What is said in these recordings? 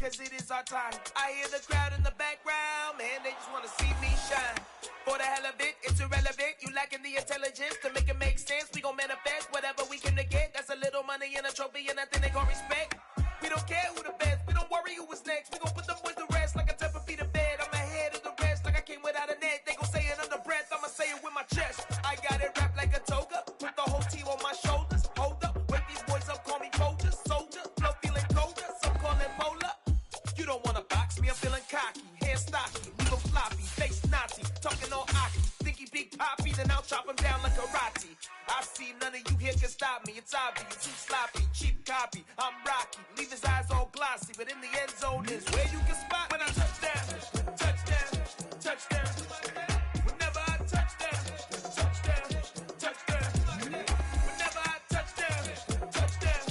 cause it is our time. I hear the crowd in the background, man, they just wanna see me shine. For the hell of it, it's irrelevant. You lacking the intelligence to make it make sense. We gon' manifest whatever we can to get. That's a little money and a trophy and nothing they gon' respect. We don't care who the best, we don't worry who was next. We gon' put the boys to rest like a temper feet of bed. I'm ahead of the rest like I came without a net. They gon' say it under breath, I'ma say it with my chest. I got it wrapped like a toga, put the whole team on my shoulders. Hold up, wake these boys up, call me Folger, soldier. Flow feeling colder, some call it polar. You don't wanna box me, I'm feeling cocky. Hair stocky, leave 'em floppy, face Nazi. Talking all aki, think he big poppy, then I'll chop him down like karate. I see none of you here can stop me. It's obvious, too sloppy, cheap copy. I'm Rocky, leave his eyes all glossy, but in the end zone is where you can spot when I touch down, touchdown, touchdown. Whenever I touch down, touchdown, touchdown. Whenever I touch down, touchdown,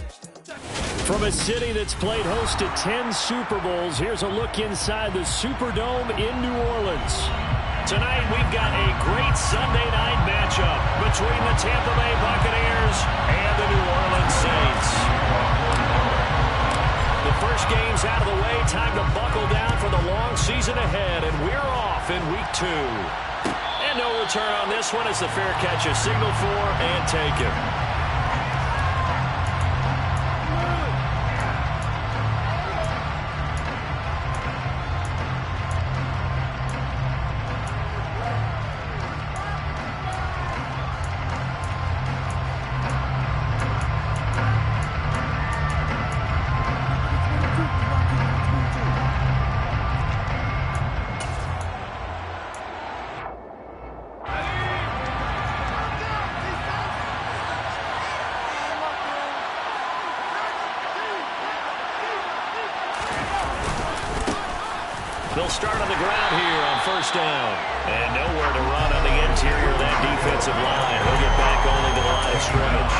touchdown. From a city that's played host to 10 Super Bowls, here's a look inside the Superdome in New Orleans. Tonight, we've got a great Sunday night matchup between the Tampa Bay Buccaneers and the New Orleans Saints. The first game's out of the way. Time to buckle down for the long season ahead, and we're off in Week 2. And no return on this one as the fair catch is signaled for and taken. They'll start on the ground here on first down. And nowhere to run on the interior of that defensive line. He'll get back only to the line of scrimmage.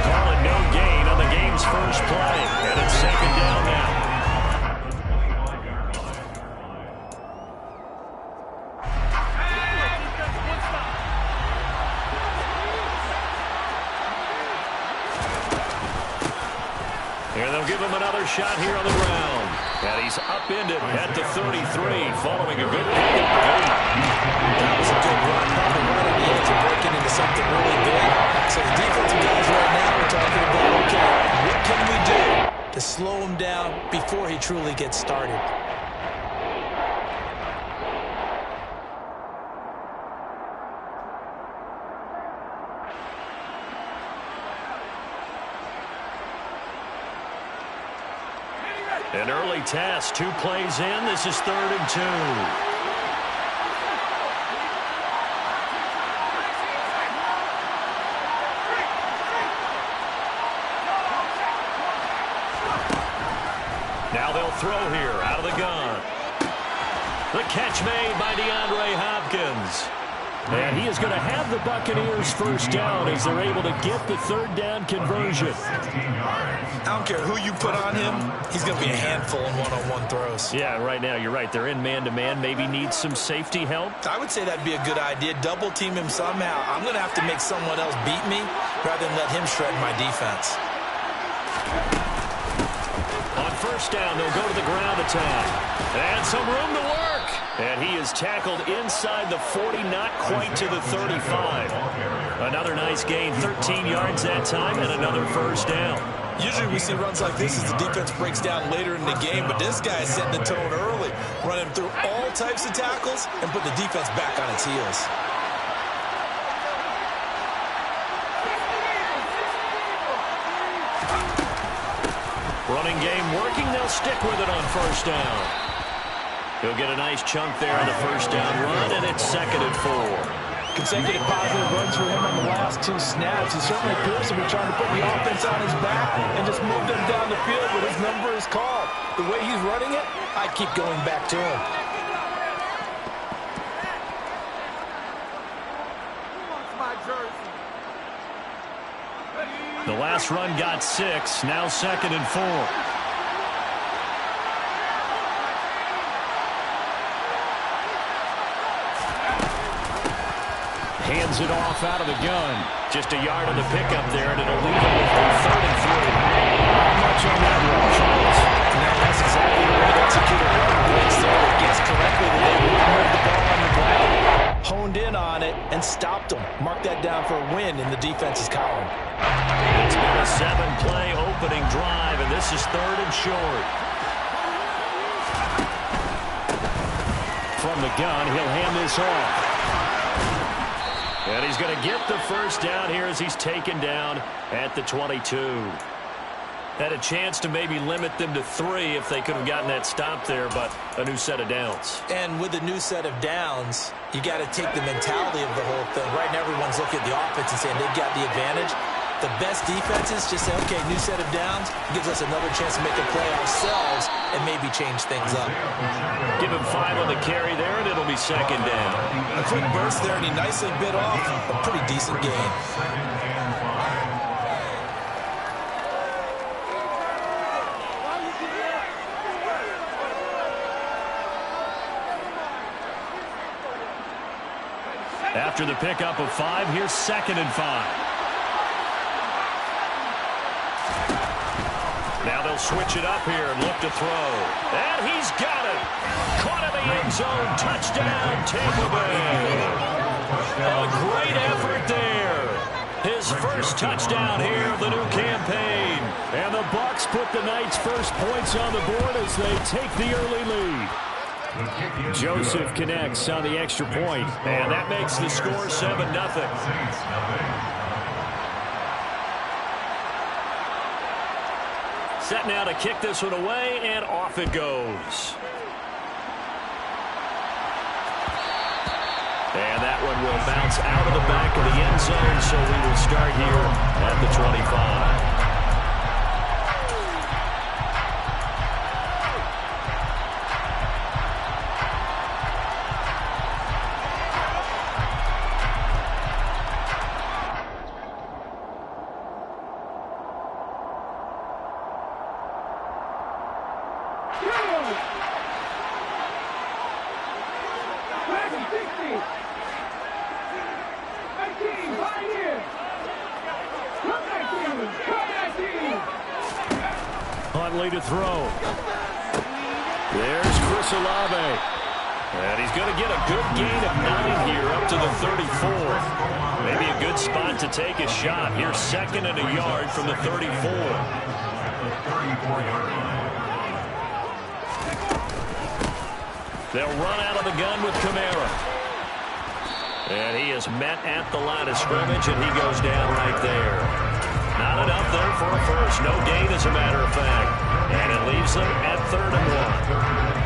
Call it no gain on the game's first play. And it's second down now. And they'll give him another shot here on the ground. And he's upended at the 33 following a good pickup. That was a good run. Probably right on the edge of breaking into something really big. So the defensive guys right now are talking about, okay, what can we do to slow him down before he truly gets started? An early test, 2 plays in. This is 3rd and 2. Now they'll throw here out of the gun. The catch made by DeAndre Hopkins. And he is going to have the Buccaneers first down as they're able to get the 3rd down conversion. I don't care who you put on him, he's going to be a handful in one-on-one throws. Yeah, right now you're right. They're in man-to-man. Maybe needs some safety help. I would say that'd be a good idea. Double team him somehow. I'm going to have to make someone else beat me rather than let him shred my defense. On first down, they'll go to the ground attack. And some room to work. And he is tackled inside the 40, not quite to the 35. Another nice gain, 13 yards that time, and another first down. Usually we see runs like this as the defense breaks down later in the game, but this guy is setting the tone early, running through all types of tackles and put the defense back on its heels. Running game working, they'll stick with it on first down. He'll get a nice chunk there on the first down run, and it's 2nd and 4. Consecutive positive runs for him on the last 2 snaps. He certainly appears to be trying to put the offense on his back and just move them down the field when his number is called. The way he's running it, I keep going back to him. The last run got 6, now 2nd and 4. Hands it off out of the gun. Just a yard on the pickup there, and it'll leave him with a 3rd and 3. Not much on that run, Charles. Now that's a Great executed run blitz there. They guessed correctly that they would move the ball on the ground. Honed in on it and stopped them. Mark that down for a win in the defense's column. It's been a 7-play opening drive, and this is 3rd and short. From the gun, he'll hand this off. And he's going to get the first down here as he's taken down at the 22. Had a chance to maybe limit them to 3 if they could have gotten that stop there, but a new set of downs. And with a new set of downs, you got to take the mentality of the whole thing. Right now, everyone's looking at the offense and saying they've got the advantage. The best defenses just say, okay, new set of downs, gives us another chance to make a play ourselves and maybe change things up. Give him 5 on the carry there, and it'll be 2nd down. A quick burst there, and he nicely bit off a pretty decent gain. After the pickup of 5, here's 2nd and 5. Now they'll switch it up here and look to throw. And he's got it. Caught in the end zone. Touchdown, Tampa Bay. A great effort there. His first touchdown here of the new campaign. And the Bucs put the Knights' first points on the board as they take the early lead. Joseph connects on the extra point, and that makes the score 7-0. Set now to kick this one away, and off it goes. And that one will bounce out of the back of the end zone, so we will start here at the 25. Huntley to throw. There's Chris Olave. And he's going to get a good gain of 9 here up to the 34. Maybe a good spot to take a shot. Here's 2nd and a yard from the 34. They'll run out of the gun with Kamara. And he is met at the line of scrimmage, and he goes down right there. Not enough there for a first. No gain, as a matter of fact. And it leaves them at 3rd and 1.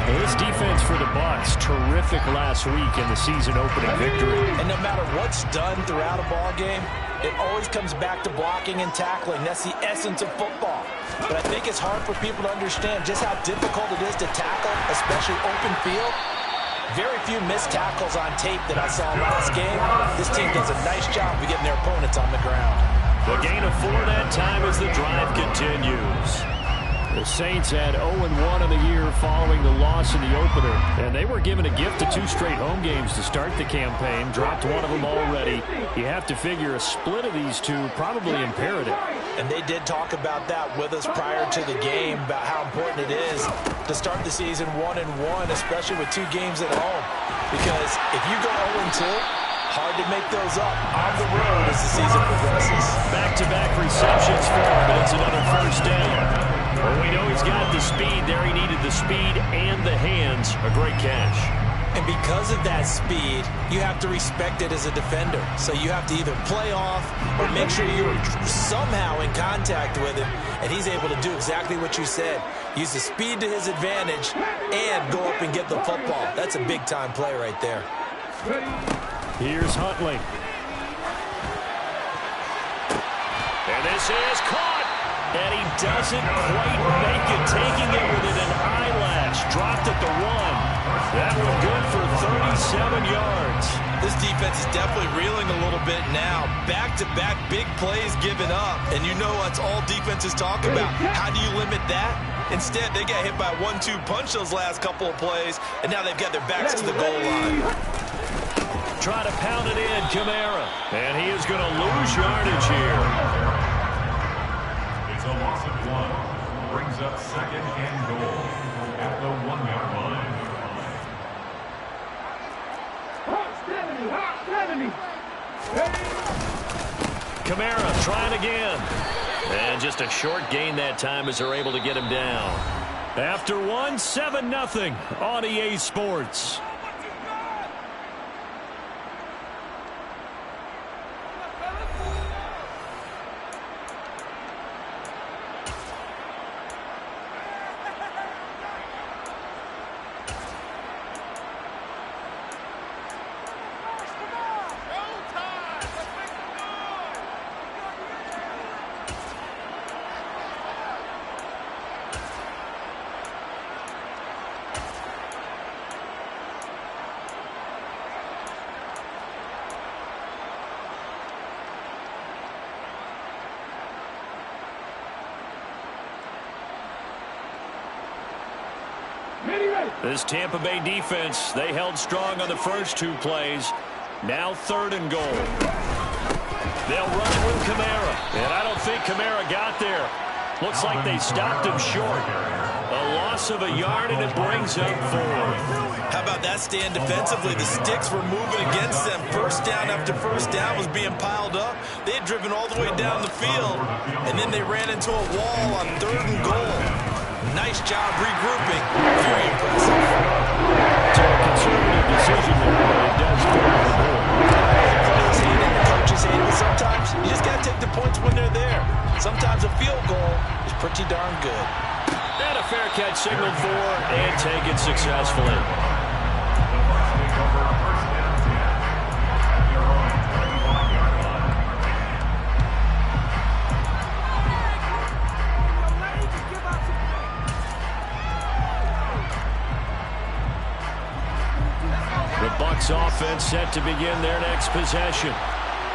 Well, this defense for the Bucs, terrific last week in the season-opening victory. And no matter what's done throughout a ball game, it always comes back to blocking and tackling. That's the essence of football. But I think it's hard for people to understand just how difficult it is to tackle, especially open field. Very few missed tackles on tape that I saw last game. This team does a nice job of getting their opponents on the ground. The gain of 4 that time as the drive continues. The Saints had 0-1 in the year following the loss in the opener, and they were given a gift of 2 straight home games to start the campaign. Dropped one of them already. You have to figure a split of these 2 probably imperative. And they did talk about that with us prior to the game, about how important it is to start the season 1-1, especially with 2 games at home. Because if you go 0-2, hard to make those up on the road as the season progresses. Back-to-back receptions for him, but it's another first down. Well, we know he's got the speed there. He needed the speed and the hands. A great catch. And because of that speed, you have to respect it as a defender. So you have to either play off or make sure you're somehow in contact with him. And he's able to do exactly what you said. Use the speed to his advantage and go up and get the football. That's a big-time play right there. Here's Huntley. And this is caught. And he doesn't quite make it, taking it within an eyelash. Dropped at the 1. That one good for 37 yards. This defense is definitely reeling a little bit now. Back-to-back big plays given up. And you know that's all defenses talk about. How do you limit that? Instead, they got hit by a 1-2 punch those last couple of plays, and now they've got their backs to the goal line. Try to pound it in, Kamara. And he is going to lose yardage here. It's a loss of 1. Brings up 2nd and goal. at the 1-yard line. Kamara trying again. And just a short gain that time as they're able to get him down. After one, 7-0 on EA Sports. This Tampa Bay defense, they held strong on the first 2 plays. Now 3rd and goal. They'll run it with Kamara. And I don't think Kamara got there. Looks like they stopped him short. A loss of a yard, and it brings up 4. How about that stand defensively? The sticks were moving against them. First down after first down was being piled up. They had driven all the way down the field, and then they ran into a wall on 3rd and goal. Nice job regrouping. Very impressive. It's a conservative decision there, but it does go on the board. Players hate it, the coaches hate it. Sometimes you just got to take the points when they're there. Sometimes a field goal is pretty darn good. And a fair catch signaled for and taken successfully. The Bucs offense set to begin their next possession.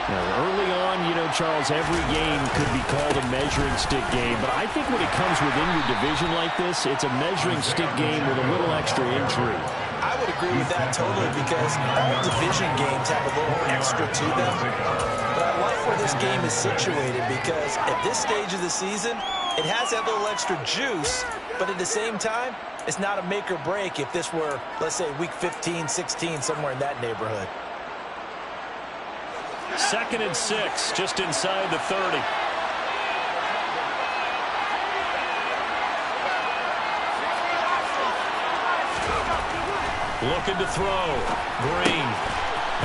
Now, early on, Charles, every game could be called a measuring stick game, but I think when it comes within your division like this, it's a measuring stick game with a little extra intrigue. I would agree with that totally because all division games have a little extra to them. But I like where this game is situated because at this stage of the season, it has that little extra juice, but at the same time, it's not a make or break if this were, let's say, week 15, 16, somewhere in that neighborhood. 2nd and 6, just inside the 30. Looking to throw. Green.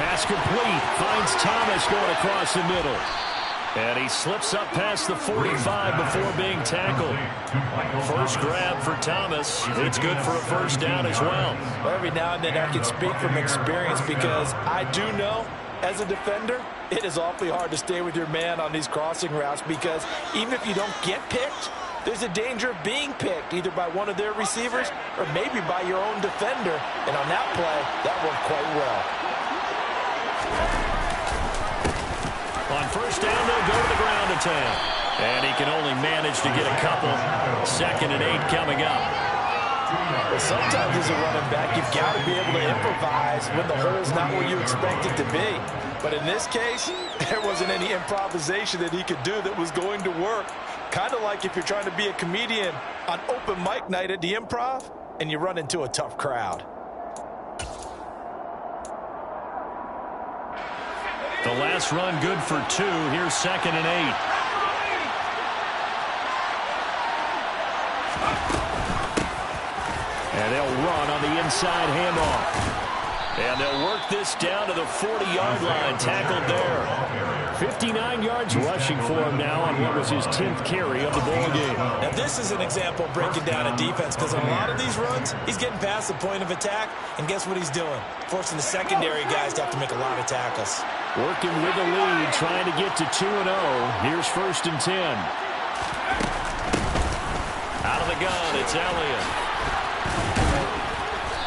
Pass complete. Finds Thomas going across the middle. And he slips up past the 45 before being tackled. First grab for Thomas. It's good for a first down as well. Every now and then I can speak from experience because I do know as a defender, it is awfully hard to stay with your man on these crossing routes because even if you don't get picked, there's a danger of being picked either by one of their receivers or maybe by your own defender. And on that play, that worked quite well. On first down, they'll go to the ground attack. And he can only manage to get a couple. 2nd and 8 coming up. Well, sometimes as a running back, you've got to be able to improvise when the hole's not where you expect it to be. But in this case, there wasn't any improvisation that he could do that was going to work. Kind of like if you're trying to be a comedian on open mic night at the Improv and you run into a tough crowd. The last run good for 2. Here's 2nd and 8. And they'll run on the inside handoff. And they'll work this down to the 40-yard line. Tackled there. 59 yards rushing for him now on what was his 10th carry of the ball game. Now this is an example of breaking down a defense because on a lot of these runs, he's getting past the point of attack, and guess what he's doing? Forcing the secondary guys to have to make a lot of tackles. Working with the lead, trying to get to 2-0. Here's 1st and 10. Out of the gun, it's Elliott.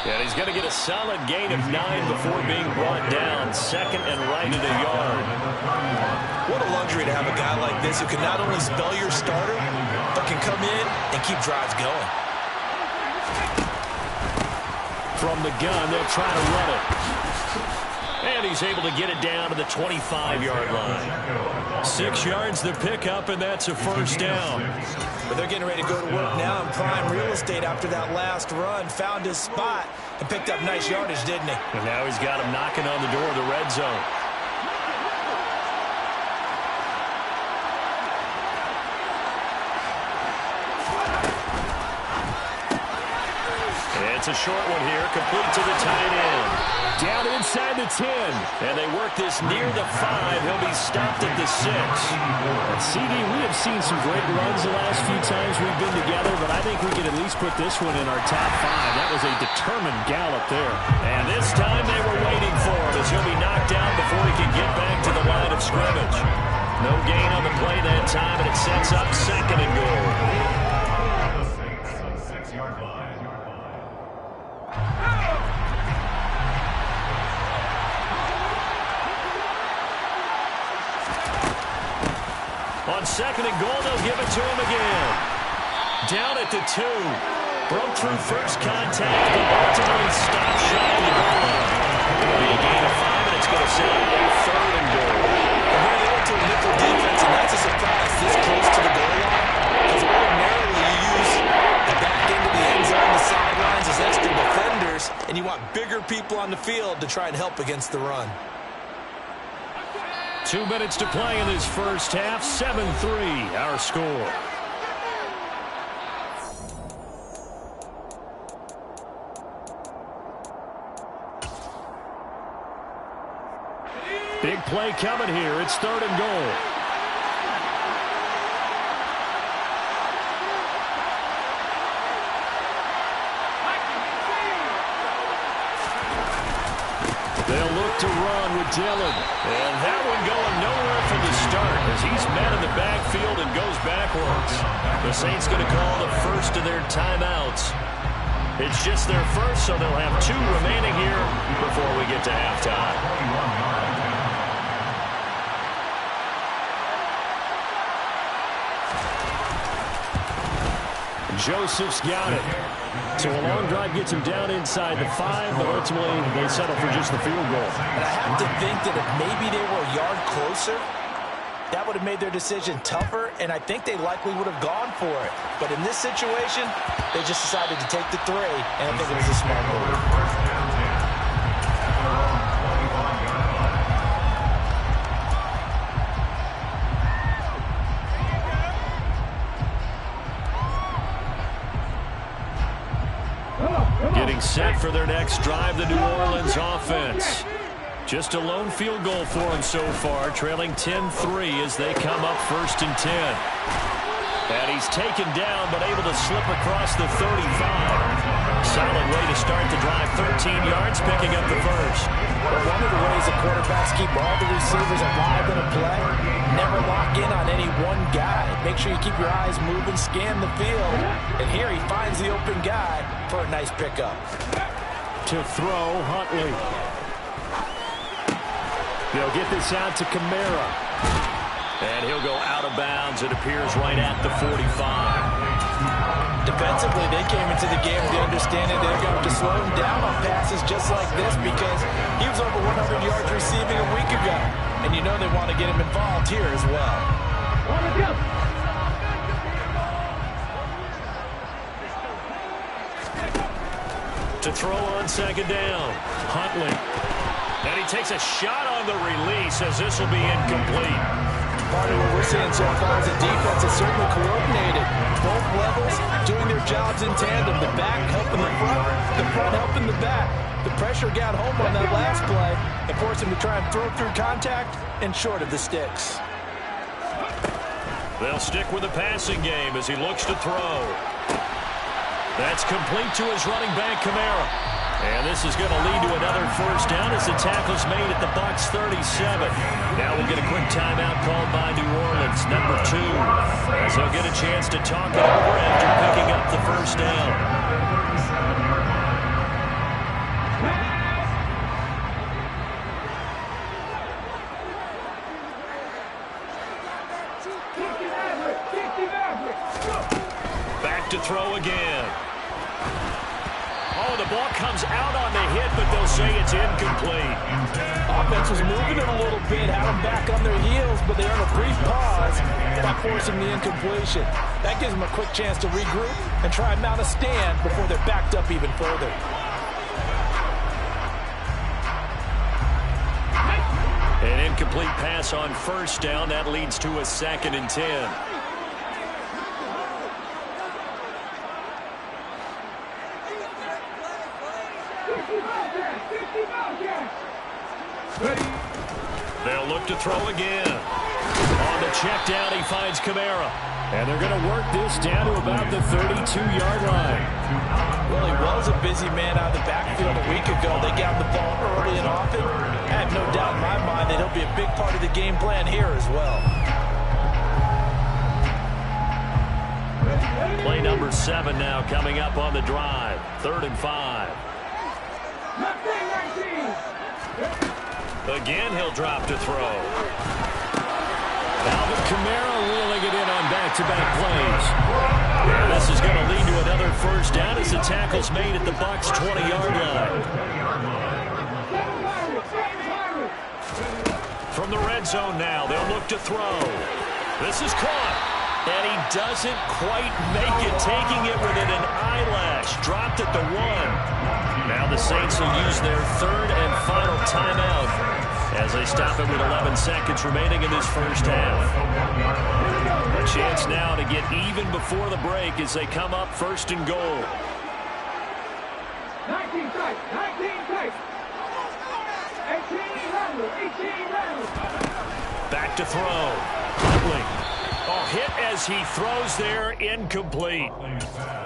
And he's going to get a solid gain of 9 before being brought down. 2nd and right at a yard. What a luxury to have a guy like this who can not only spell your starter, but can come in and keep drives going. From the gun, they'll try to run it. And And he's able to get it down to the 25-yard line. 6 yards the pickup, and that's a first down. But they're getting ready to go to work now in prime real estate after that last run. Found his spot and picked up nice yardage, didn't he? And now he's got him knocking on the door of the red zone. It's a short one here, complete to the tight end. Down inside the 10. And they work this near the 5. He'll be stopped at the 6. CD, we have seen some great runs the last few times we've been together, but I think we can at least put this one in our top 5. That was a determined gallop there. And this time they were waiting for him as he'll be knocked down before he can get back to the line of scrimmage. No gain on the play that time, and it sets up 2nd and goal. On 2nd and goal, they'll give it to him again. Down at the 2. Broke through first contact, but ultimately stopped shy of the goal line. It'll be a gain of 5, and it's going to set up a 3rd and goal. And then they went to a nickel defense, and that's a surprise this close to the goal line. Because ordinarily you use the back end of the end zone, the sidelines as extra defenders, and you want bigger people on the field to try and help against the run. 2 minutes to play in this first half. 7-3, our score. Big play coming here. It's 3rd and goal. They'll look to run with Dillon. And that one going nowhere from the start as he's met in the backfield and goes backwards. The Saints going to call the first of their timeouts. It's just their first, so they'll have 2 remaining here before we get to halftime. Joseph's got it. So a long drive gets him down inside the 5, but ultimately they settle for just the field goal. And I have to think that if maybe they were a yard closer, that would have made their decision tougher, and I think they likely would have gone for it. But in this situation, they just decided to take the 3, and I think it was a smart move. Getting set for their next drive, the New Orleans offense. Just a lone field goal for them so far, trailing 10-3 as they come up 1st and 10. And he's taken down, but able to slip across the 35. Solid way to start the drive, 13 yards, picking up the first. Well, one of the ways that quarterbacks keep all the receivers alive in a play, never lock in on any one guy. Make sure you keep your eyes moving, scan the field. And here he finds the open guy for a nice pickup. To throw, Huntley. They'll get this out to Kamara. And he'll go out of bounds, it appears, right at the 45. Defensively, they came into the game with the understanding they're going to slow him down on passes just like this because he was over 100 yards receiving a week ago. And you know they want to get him involved here as well. To throw on 2nd down, Huntley. And he takes a shot on the release as this will be incomplete. Part of what we're seeing so far is the defense is certainly coordinated. Both levels doing their jobs in tandem. The back helping the front helping the back. The pressure got home on that last play and forced him to try and throw through contact and short of the sticks. They'll stick with the passing game as he looks to throw. That's complete to his running back, Kamara. And this is going to lead to another first down as the tackle's made at the Bucs 37. Now we'll get a quick timeout called by New Orleans, number 2, as they'll get a chance to talk it over after picking up the first down. Back to throw again. The ball comes out on the hit, but they'll say it's incomplete. Offense was moving it a little bit, had them back on their heels, but they earned a brief pause by forcing the incompletion. That gives them a quick chance to regroup and try and mount a stand before they're backed up even further. An incomplete pass on first down. That leads to a 2nd and 10. They'll look to throw again. On the check down, he finds Kamara. And they're going to work this down to about the 32-yard line. Well, he was a busy man out of the backfield a week ago. They got the ball early and often. I have no doubt in my mind that he'll be a big part of the game plan here as well. Play number 7 now coming up on the drive. 3rd and 5. Again, he'll drop to throw. Alvin Kamara reeling it in on back-to-back plays. And this is going to lead to another first down as the tackle's made at the Bucs' 20-yard line. From the red zone now, they'll look to throw. This is caught. And he doesn't quite make it, taking it within an eyelash. Dropped at the 1. Now the Saints will use their 3rd and final timeout as they stop it with 11 seconds remaining in this first half. A chance now to get even before the break as they come up 1st and goal. 19 tight, 19 tight. 18 rounds. Back to throw. Huntley. Hit as he throws there, incomplete.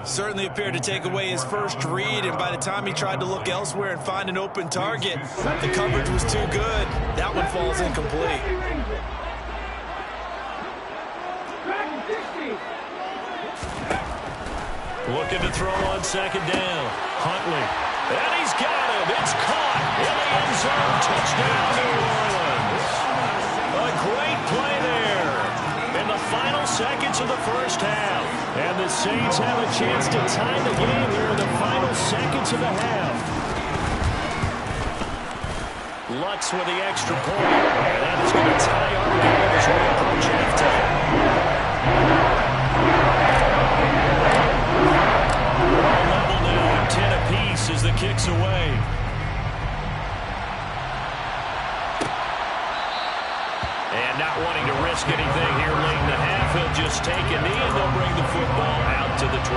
Certainly appeared to take away his first read, and by the time he tried to look elsewhere and find an open target, the coverage was too good. That one falls incomplete. Looking to throw on 2nd down. Huntley. And he's got him. It's caught in the end zone. Touchdown, New Orleans. A great play there in the final seconds of the first half. And the Saints have a chance to tie the game here in the final seconds of the half. Lutz with the extra point. And that is going to tie our game as we approach halftime. Level now, 10 apiece as the kick's away. And not wanting to risk anything here late in the half, he'll just take a knee and they'll bring the football out to the 25.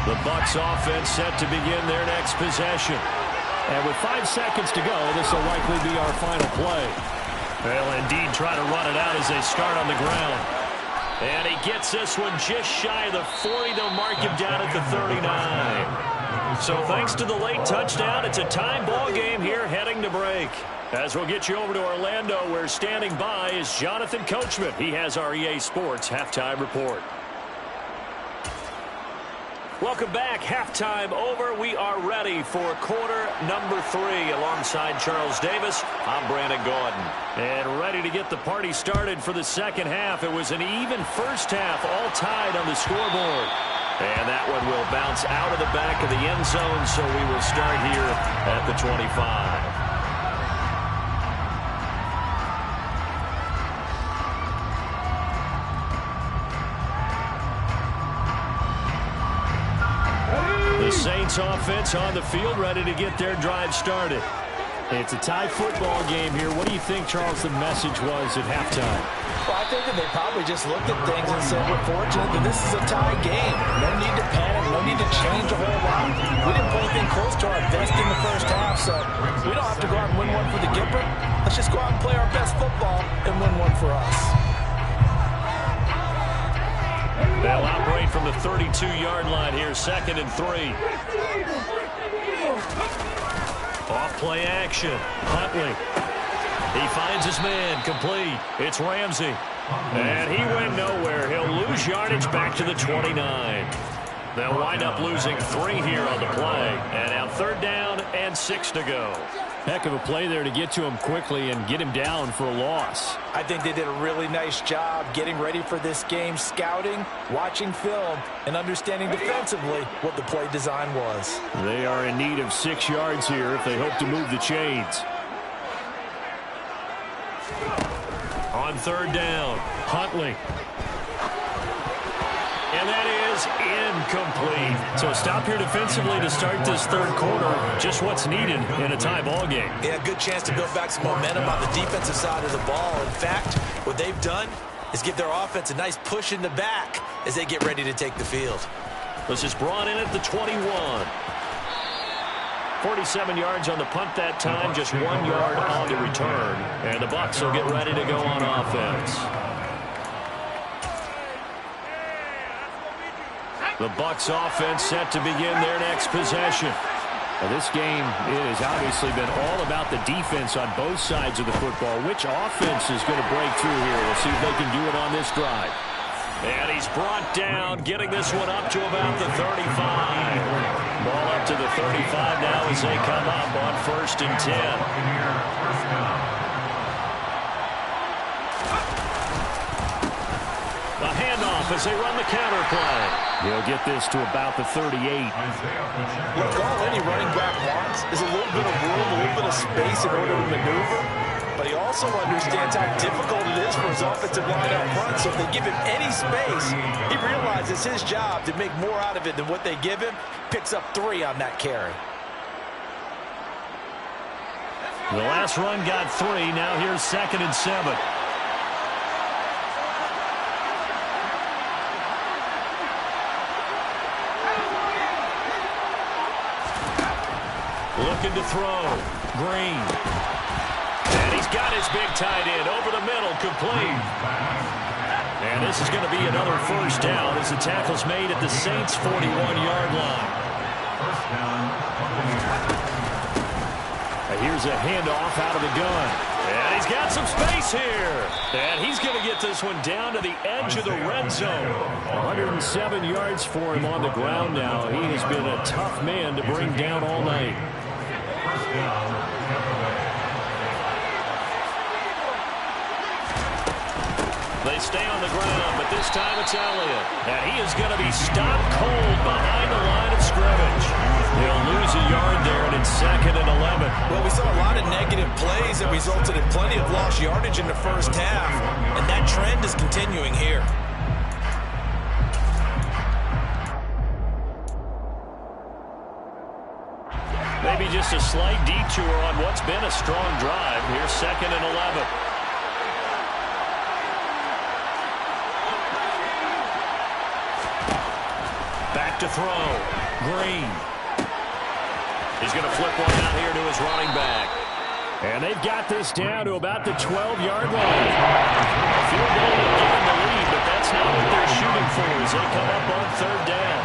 The Bucs offense set to begin their next possession. And with 5 seconds to go, this will likely be our final play. They'll indeed try to run it out as they start on the ground. And he gets this one just shy of the 40. They'll mark him down at the 39. So thanks to the late touchdown, it's a tie ball game here heading to break. As we'll get you over to Orlando, where standing by is Jonathan Coachman. He has our EA Sports halftime report. Welcome back. Halftime over. We are ready for quarter number 3. Alongside Charles Davis, I'm Brandon Gordon. And ready to get the party started for the second half. It was an even first half, all tied on the scoreboard. And that one will bounce out of the back of the end zone, so we will start here at the 25. Saints offense on the field, ready to get their drive started. It's a tie football game here. What do you think, Charles, the message was at halftime? Well, I think that they probably just looked at things and said, we're fortunate that this is a tie game. No need to panic, no need to change a whole lot. We didn't play anything close to our best in the first half, so we don't have to go out and win one for the Gipper. Let's just go out and play our best football and win one for us. They'll operate from the 32-yard line here, 2nd and 3. Off play action. Huntley. He finds his man, complete. It's Ramsey. And he went nowhere. He'll lose yardage back to the 29. They'll wind up losing 3 here on the play. And now 3rd down and 6 to go. Heck of a play there to get to him quickly and get him down for a loss. I think they did a really nice job getting ready for this game, scouting, watching film, and understanding defensively what the play design was. They are in need of 6 yards here if they hope to move the chains. On third down, Huntley. And that is incomplete. So a stop here defensively to start this third quarter. Just what's needed in a tie ball game. Yeah, good chance to build back some momentum on the defensive side of the ball. In fact, what they've done is give their offense a nice push in the back as they get ready to take the field. This is brought in at the 21. 47 yards on the punt that time, just 1 yard on the return. And the Bucs will get ready to go on offense. The Bucs offense set to begin their next possession. Now, this game has obviously been all about the defense on both sides of the football. Which offense is going to break through here? We'll see if they can do it on this drive. And he's brought down, getting this one up to about the 35. Ball up to the 35 now as they come up on 1st and 10. A handoff as they run the counter play. He'll get this to about the 38. Look, all any running back wants is a little bit of room, a little bit of space in order to maneuver. But he also understands how difficult it is for his offensive line up front. So if they give him any space, he realizes his job to make more out of it than what they give him. Picks up 3 on that carry. The last run got 3. Now here's 2nd and 7. Looking to throw. Green. And he's got his big tight end over the middle, complete. And this is going to be another 1st down as the tackle's made at the Saints' 41-yard line. And here's a handoff out of the gun. And he's got some space here. And he's going to get this one down to the edge of the red zone. 107 yards for him on the ground now. He has been a tough man to bring down all night. They stay on the ground, but this time it's Elliott. And he is going to be stopped cold behind the line of scrimmage. He'll lose a yard there, and it's 2nd and 11. Well, we saw a lot of negative plays that resulted in plenty of lost yardage in the first half, and that trend is continuing here. Maybe just a slight detour on what's been a strong drive. Here's 2nd and 11. Back to throw. Green. He's going to flip one out here to his running back. And they've got this down to about the 12-yard line. Field goal will give them the lead, but that's not what they're shooting for as they come up on 3rd down.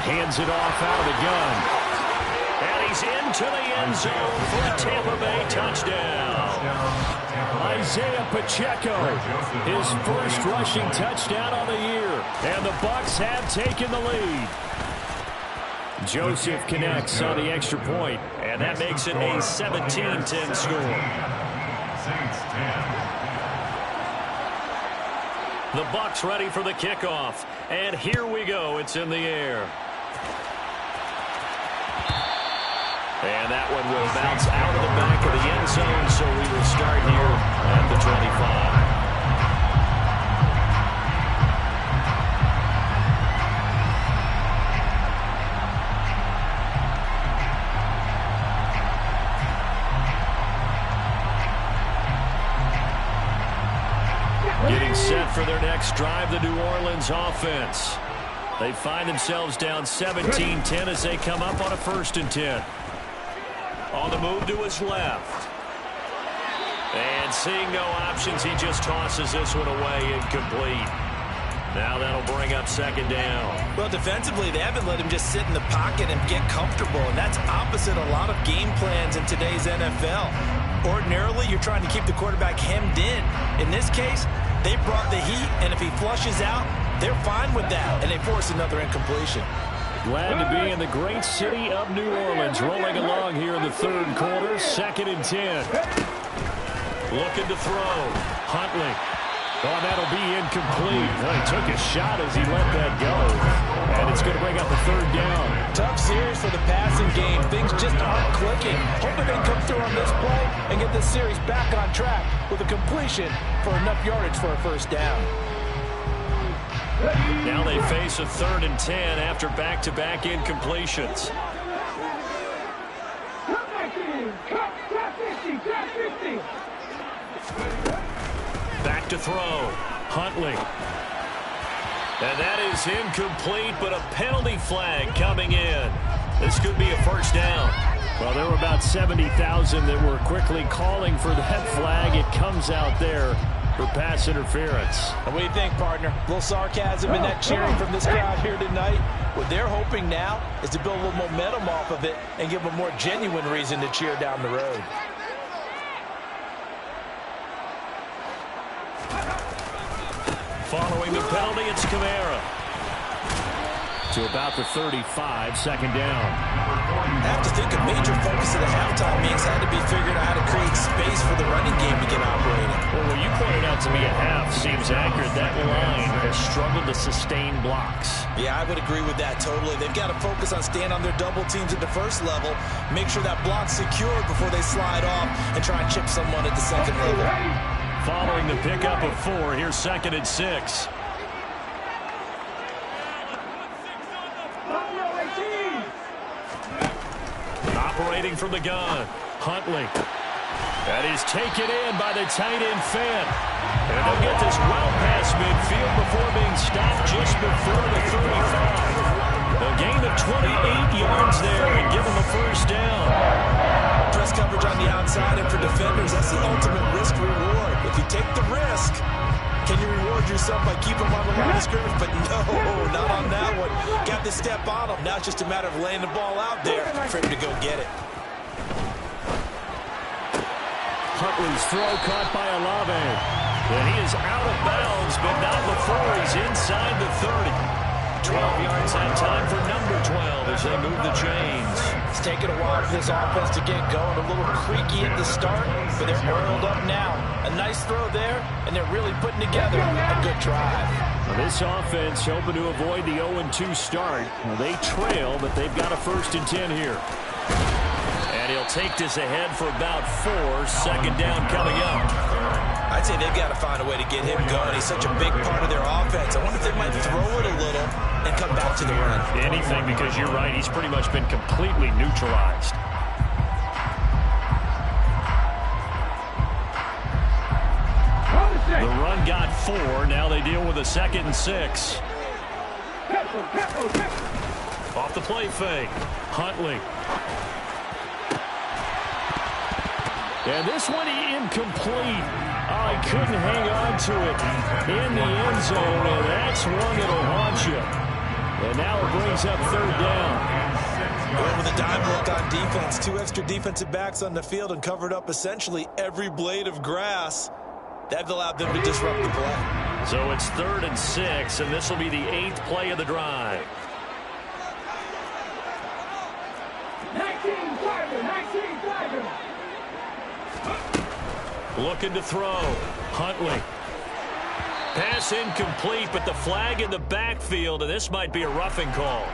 Hands it off out of the gun. And he's into the end zone for a Tampa Bay touchdown. Isaiah Pacheco, his first rushing touchdown on the year. And the Bucs have taken the lead. Joseph connects on the extra point, and that makes it a 17-10 score. The Bucs ready for the kickoff. And here we go. It's in the air. And that one will bounce out of the back of the end zone, so we will start here at the 25. Getting set for their next drive, the New Orleans offense. They find themselves down 17-10 as they come up on a 1st and 10. On the move to his left. And seeing no options, he just tosses this one away, incomplete. Now that'll bring up 2nd down. Well, defensively, they haven't let him just sit in the pocket and get comfortable, and that's opposite a lot of game plans in today's NFL. Ordinarily, you're trying to keep the quarterback hemmed in. In this case, They brought the heat, and if he flushes out, they're fine with that, and they force another incompletion. Glad to be in the great city of New Orleans, rolling along here in the third quarter, 2nd and 10. Looking to throw. Huntley. Oh, that'll be incomplete. Well, he took a shot as he let that go. And it's going to bring up a 3rd down. Tough series for the passing game. Things just aren't clicking. Hoping they come through on this play and get this series back on track with a completion for enough yardage for a 1st down. Now they face a 3rd and 10 after back-to-back incompletions. Back to throw. Huntley. And that is incomplete, but a penalty flag coming in. This could be a 1st down. Well, there were about 70,000 that were quickly calling for that flag. It comes out there for pass interference. And what do you think, partner? A little sarcasm in that cheering from this crowd here tonight. What they're hoping now is to build a little momentum off of it and give them a more genuine reason to cheer down the road. Following the penalty, it's Kamara. To about the 35, 2nd down. I have to think a major focus of the halftime meetings had to be figuring out how to create space for the running game to get operating. Well, what you pointed out to me at half seems accurate. That line has struggled to sustain blocks. Yeah, I would agree with that totally. They've got to focus on staying on their double teams at the 1st level, make sure that block's secured before they slide off and try and chip someone at the 2nd level. Following the pickup of 4, here's 2nd and 6. Operating from the gun, Huntley. That is taken in by the tight end Fenn. And they'll get this well past midfield before being stopped just before the 35. A gain of 28 yards there and give them a 1st down. Press coverage on the outside, and for defenders, that's the ultimate risk reward. If you take the risk, can you reward yourself by keeping them on the line of scrimmage? But no, not on that one. Got to step on them. Now it's just a matter of laying the ball out there for him to go get it. Huntley's throw caught by Olave. And he is out of bounds, but not before he's inside the 30. 12 yards that time for number 12 as they move the chains. It's taken a while for this offense to get going. A little creaky at the start, but they're oiled up now. A nice throw there, and they're really putting together a good drive. Well, this offense hoping to avoid the 0-2 start. Well, they trail, but they've got a 1st and 10 here. And he'll take this ahead for about 4. 2nd down coming up. I'd say they've got to find a way to get him going. He's such a big part of their offense. I wonder if they might throw it a little and come back to the run. Anything, because you're right. He's pretty much been completely neutralized. The run got 4. Now they deal with a 2nd and 6. Off the play fake. Huntley. And this one incomplete. Oh, he couldn't hang on to it in the end zone, and that's one that'll haunt you. And now it brings up 3rd down. Going with a dime look on defense. 2 extra defensive backs on the field and covered up essentially every blade of grass. That allowed them to disrupt the play. So it's 3rd and 6, and this will be the 8th play of the drive. 19 Tiger. Looking to throw. Huntley. Pass incomplete, but the flag in the backfield, and this might be a roughing call.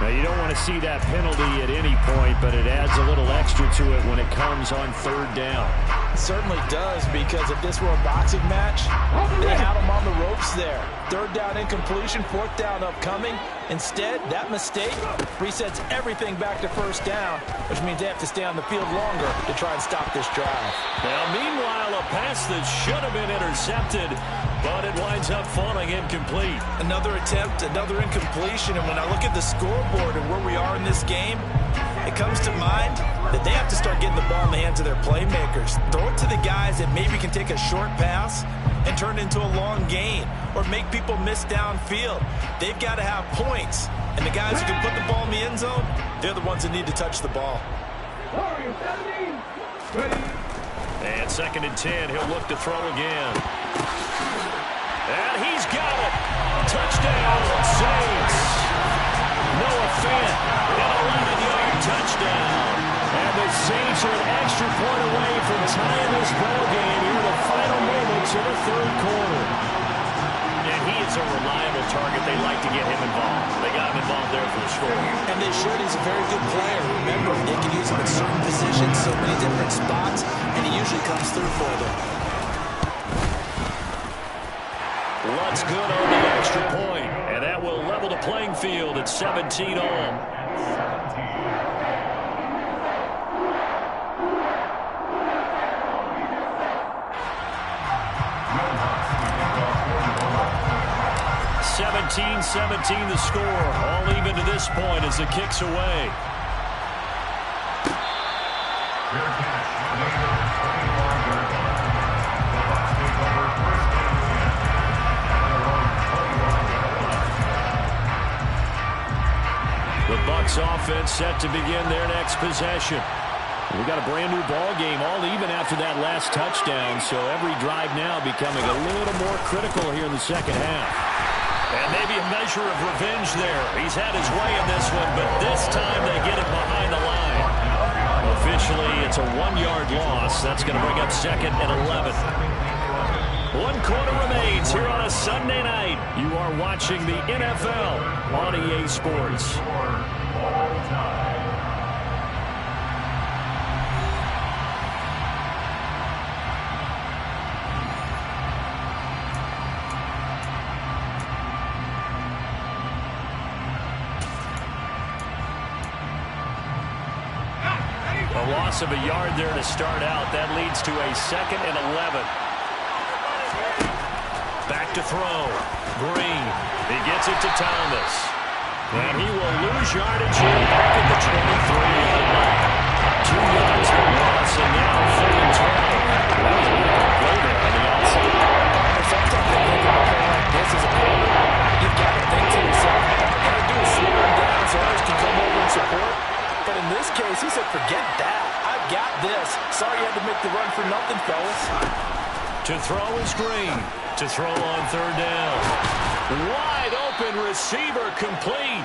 Now, you don't want to see that penalty at any point, but it adds a little extra to it when it comes on 3rd down. It certainly does, because if this were a boxing match, they had him on the ropes there. 3rd down incompletion, 4th down upcoming. Instead, that mistake resets everything back to 1st down, which means they have to stay on the field longer to try and stop this drive. Now, meanwhile, a pass that should have been intercepted, but it winds up falling incomplete. Another attempt, another incompletion, and when I look at the scoreboard and where we are in this game, it comes to mind that they have to start getting the ball in the hands of their playmakers. Throw it to the guys that maybe can take a short pass and turn it into a long gain or make people miss downfield. They've got to have points, and the guys who can put the ball in the end zone, they're the ones that need to touch the ball. And 2nd and 10, he'll look to throw again. And he's got it. Touchdown, Saints. Noah Fant, an 11-yard touchdown. And the Saints are an extra point away from tying this ball game here in the final moments of the 3rd quarter. And he is a reliable target. They like to get him involved. They got him involved there for the score. And they should. He's a very good player. Remember, they can use him in certain positions, so many different spots, and he usually comes through for them. Lutt's good on the extra point, and that will level the playing field at 17 all. 17-17 the score. All even to this point as the kick's away. The Bucs offense set to begin their next possession. We got a brand new ball game, all even after that last touchdown, so every drive now becoming a little more critical here in the second half. And maybe a measure of revenge there. He's had his way in this one, but this time they get it behind the line. Officially, it's a 1-yard loss. That's going to bring up 2nd and 11. 1 quarter remains here on a Sunday night. You are watching the NFL on EA Sports. A loss of a yard there to start out. That leads to a 2nd and 11. Back to throw. Green. He gets it to Thomas. And he will lose yardage here back at the 23-yard line. 2 yards for loss, and now 3rd and 12. That was a good play there on the outside. Sometimes I think of a play like this as a player. You've got to think to yourself, all I got to do is slow him down so others can come over and support. But in this case, he said, forget that. I've got this. Sorry you had to make the run for nothing, fellas. To throw is Green. To throw on 3rd down. Wide open receiver complete.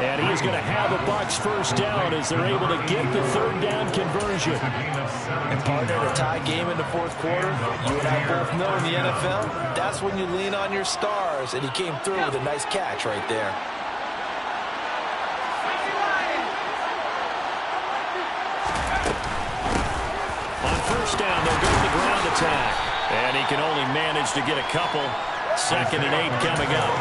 And he's going to have a Bucs first down as they're able to get the 3rd down conversion. And partner, a tie game in the 4th quarter, you and I both know in the NFL, that's when you lean on your stars. And he came through with a nice catch right there. First down, they'll go to the ground attack. And he can only manage to get a couple. 2nd and 8 coming up.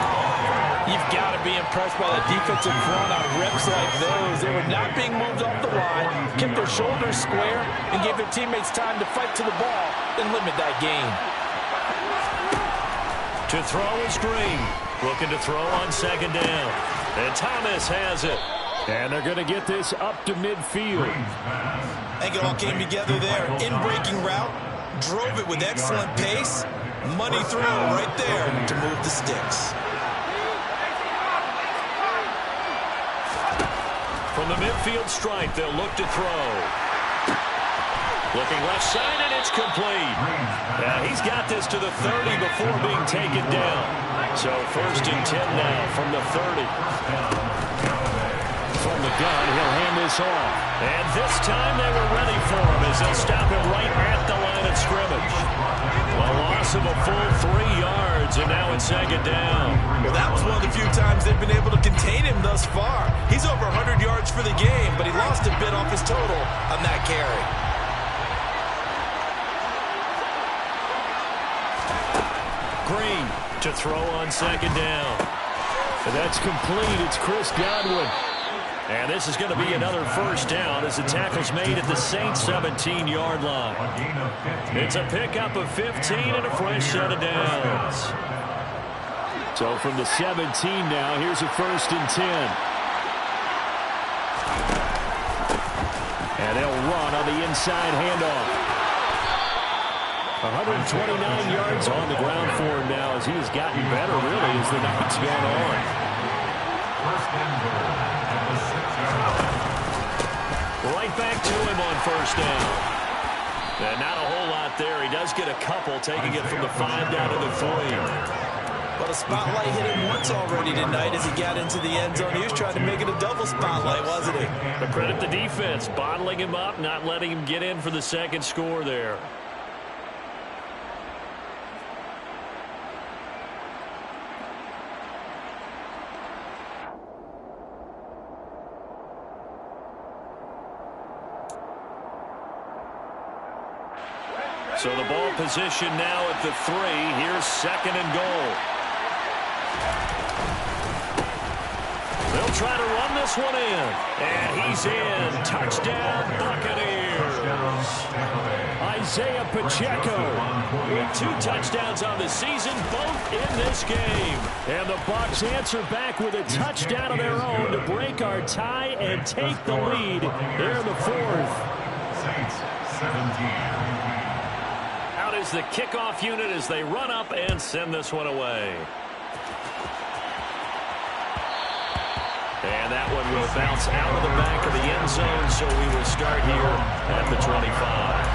You've got to be impressed by the defensive front on rips like those. They were not being moved off the line, kept their shoulders square, and gave their teammates time to fight to the ball and limit that gain. To throw is Green. Looking to throw on 2nd down. And Thomas has it. And they're going to get this up to midfield. I think it all came together there. In-breaking route, drove it with excellent pace. Money throw right there to move the sticks. From the midfield stripe, they'll look to throw. Looking left side, and it's complete. Now, he's got this to the 30 before being taken down. So 1st and 10 now from the 30. From the gun, he'll hand this off. And this time they were ready for him as they'll stop him right at the line of scrimmage. A loss of a full 3 yards, and now it's 2nd down. Well, that was one of the few times they've been able to contain him thus far. He's over 100 yards for the game, but he lost a bit off his total on that carry. Green to throw on 2nd down. And that's complete. It's Chris Godwin. And this is going to be another first down as the tackle's made at the Saints 17-yard line. It's a pickup of 15 and a fresh set of downs. So from the 17 now, here's a 1st and 10. And they'll run on the inside handoff. 129 yards on the ground for him now as he has gotten better, really, as the night's gone on. Right back to him on 1st down. And not a whole lot there. He does get a couple, taking it from the 5 down to the 3. Well, the spotlight hit him once already tonight as he got into the end zone. He was trying to make it a double spotlight, wasn't he? But credit the defense, bottling him up, not letting him get in for the second score there. So the ball position now at the 3. Here's 2nd and goal. They'll try to run this one in. And he's in. Touchdown, Buccaneers. Isaiah Pacheco with 2 touchdowns on the season, both in this game. And the Bucs answer back with a touchdown of their own to break our tie and take the lead here in the 4th. Saints, 17. Out is the kickoff unit as they run up and send this one away. And that one will bounce out of the back of the end zone, so we will start here at the 25.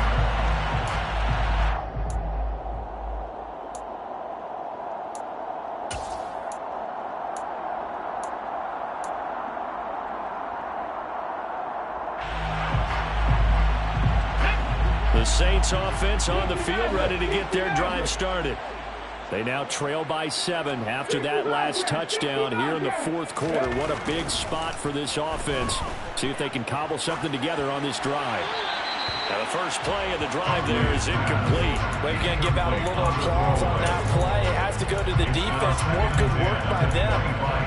The Saints offense on the field, ready to get their drive started. They now trail by 7 after that last touchdown here in the 4th quarter. What a big spot for this offense. See if they can cobble something together on this drive. Now the first play of the drive there is incomplete. We're going to give out a little applause on that play. It has to go to the defense. More good work by them.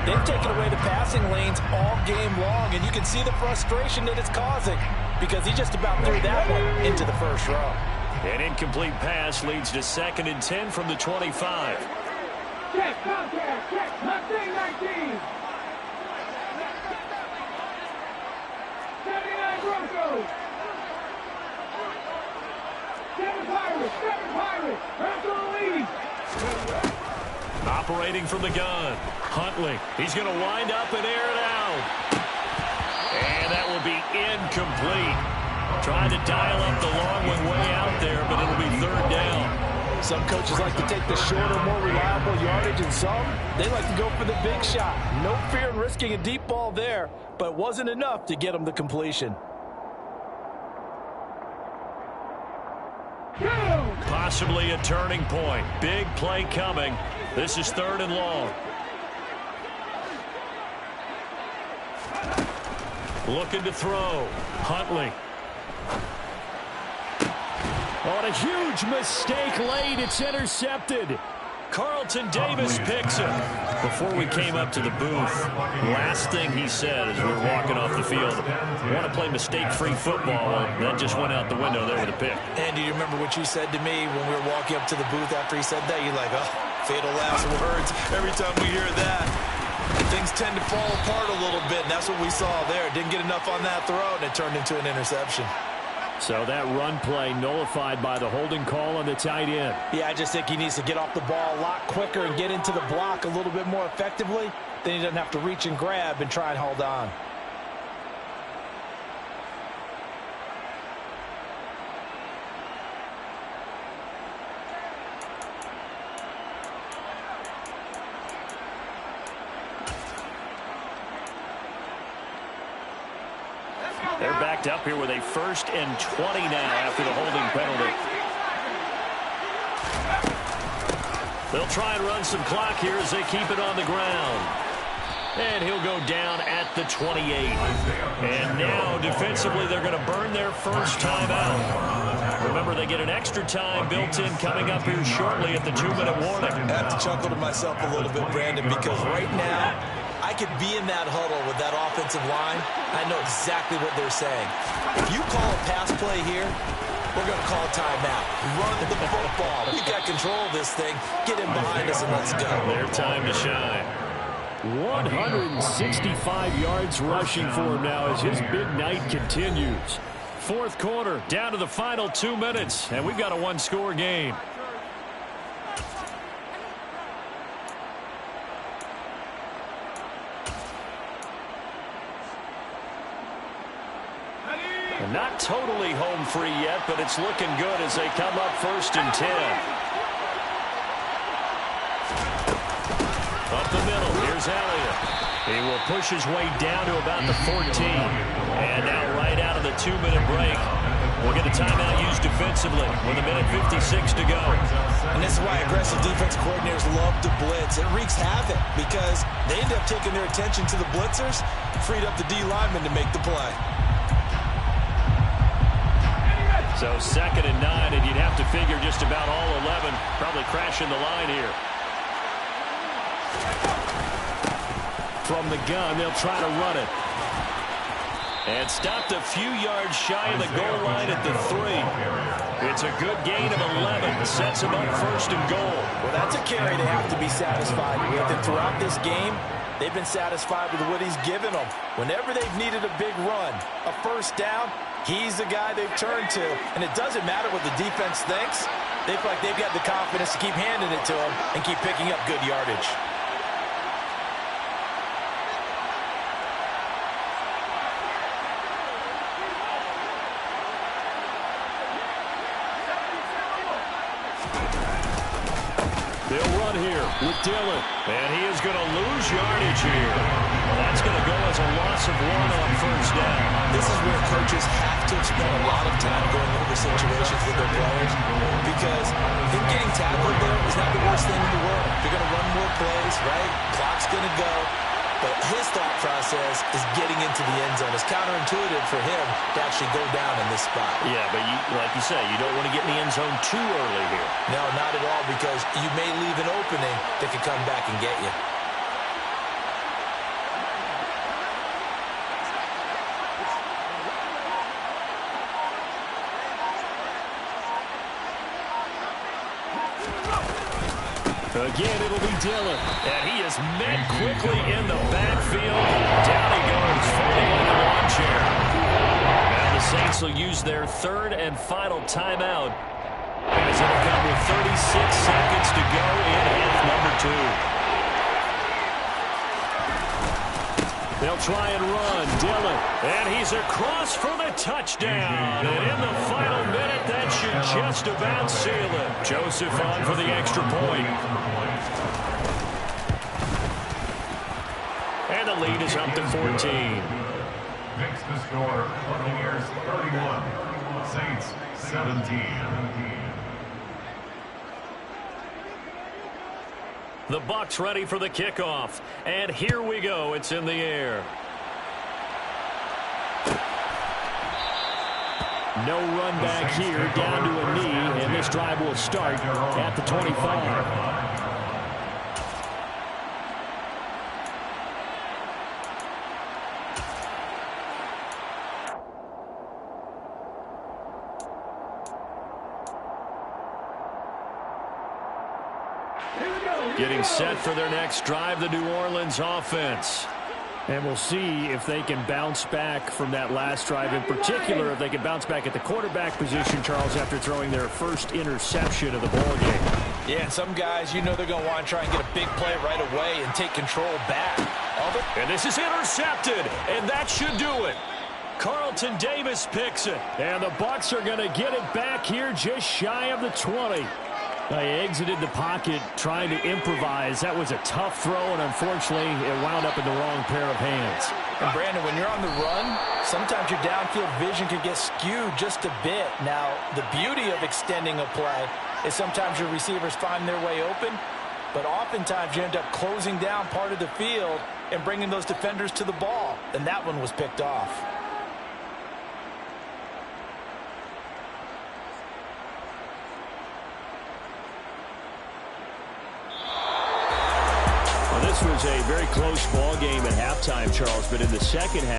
They've taken away the passing lanes all game long, and you can see the frustration that it's causing because he just about threw that one into the first row. An incomplete pass leads to 2nd and 10 from the 25. Check, contact, check, Mustang 19. 79 Broncos. 7 Pirates, Russell lead. Operating from the gun. Huntley. He's going to wind up and air it out. And that will be incomplete. Trying to dial up the long one way out there, but it'll be 3rd down. Some coaches like to take the shorter, more reliable yardage, and some, they like to go for the big shot. No fear in risking a deep ball there, but it wasn't enough to get them the completion. Possibly a turning point. Big play coming. This is 3rd and long. Looking to throw. Huntley. On a huge mistake late, it's intercepted. Carlton Davis picks it. Before we came up to the booth, last thing he said as we were walking off the field, want to play mistake-free football. That just went out the window there with a pick. And do you remember what you said to me when we were walking up to the booth after he said that? You're like, oh, fatal last words. Every time we hear that, things tend to fall apart a little bit, and that's what we saw there. Didn't get enough on that throw, and it turned into an interception. So that run play nullified by the holding call on the tight end. Yeah, I just think he needs to get off the ball a lot quicker and get into the block a little bit more effectively. Then he doesn't have to reach and grab and try and hold on. They're backed up here with a 1st and 20 now after the holding penalty. They'll try and run some clock here as they keep it on the ground. And he'll go down at the 28. And now, defensively, they're going to burn their first timeout. Remember, they get an extra time built in coming up here shortly at the 2-minute warning. I have to chuckle to myself a little bit, Brandon, because right now, I could be in that huddle with that offensive line. I know exactly what they're saying. If you call a pass play here, we're going to call a timeout. Run the football. We've got control of this thing. Get in behind us and let's go. Their time to shine. 165 yards rushing for him now as his big night continues. 4th quarter, down to the final 2 minutes, and we've got a 1-score game. And Not totally home free yet, but it's looking good as they come up 1st and 10. Up the middle, here's Elliott. He will push his way down to about the 14. And now right out of the 2-minute break, we'll get a timeout used defensively with 1:56 to go. And this is why aggressive defense coordinators love to blitz. It wreaks havoc because they end up taking their attention to the blitzers, freed up the D lineman to make the play. So 2nd and 9, and you'd have to figure just about all 11 probably crashing the line here. From the gun, they'll try to run it. And stopped a few yards shy of the goal line at the 3. It's a good gain of 11. Sets them up 1st and goal. Well, that's a carry they have to be satisfied with. And throughout this game, they've been satisfied with what he's given them. Whenever they've needed a big run, a 1st down, he's the guy they've turned to. And it doesn't matter what the defense thinks. They feel like they've got the confidence to keep handing it to him and keep picking up good yardage. They'll run here with Dillon. And he is going to lose yardage here. Well, that's going to go as a loss of 1 on 1st down. This is where coaches have to spend a lot of time going over situations with their players because him getting tackled there is not the worst thing in the world. They're going to run more plays, right? Clock's going to go. But his thought process is getting into the end zone. It's counterintuitive for him to actually go down in this spot. Yeah, but like you say, you don't want to get in the end zone too early here. No, not at all, because you may leave an opening that could come back and get you. Again, it'll be Dillon. And he is met quickly in the backfield. Down he goes, falling like a lawn chair. Now the Saints will use their 3rd and final timeout as it'll come with 36 seconds to go in half number 2. They'll try and run. Dillon. And he's across for the touchdown. And in the final minute, that should just about seal it. Joseph on for the extra point. And the lead is up to 14. Makes the score, Buccaneers 31, Saints 17. The Bucs ready for the kickoff. And here we go. It's in the air. No run back here, down to a knee, and this drive will start at the 25. Getting set for their next drive, the New Orleans offense. And we'll see if they can bounce back from that last drive. In particular, if they can bounce back at the quarterback position, Charles, after throwing their first interception of the ball game. Yeah, and some guys, you know they're going to want to try and get a big play right away and take control back. And this is intercepted, and that should do it. Carlton Davis picks it. And the Bucs are going to get it back here just shy of the 20. He exited the pocket trying to improvise. That was a tough throw, and unfortunately, it wound up in the wrong pair of hands. And, Brandon, when you're on the run, sometimes your downfield vision can get skewed just a bit. Now, the beauty of extending a play is sometimes your receivers find their way open, but oftentimes you end up closing down part of the field and bringing those defenders to the ball, and that one was picked off. This was a very close ball game at halftime, Charles, but in the second half,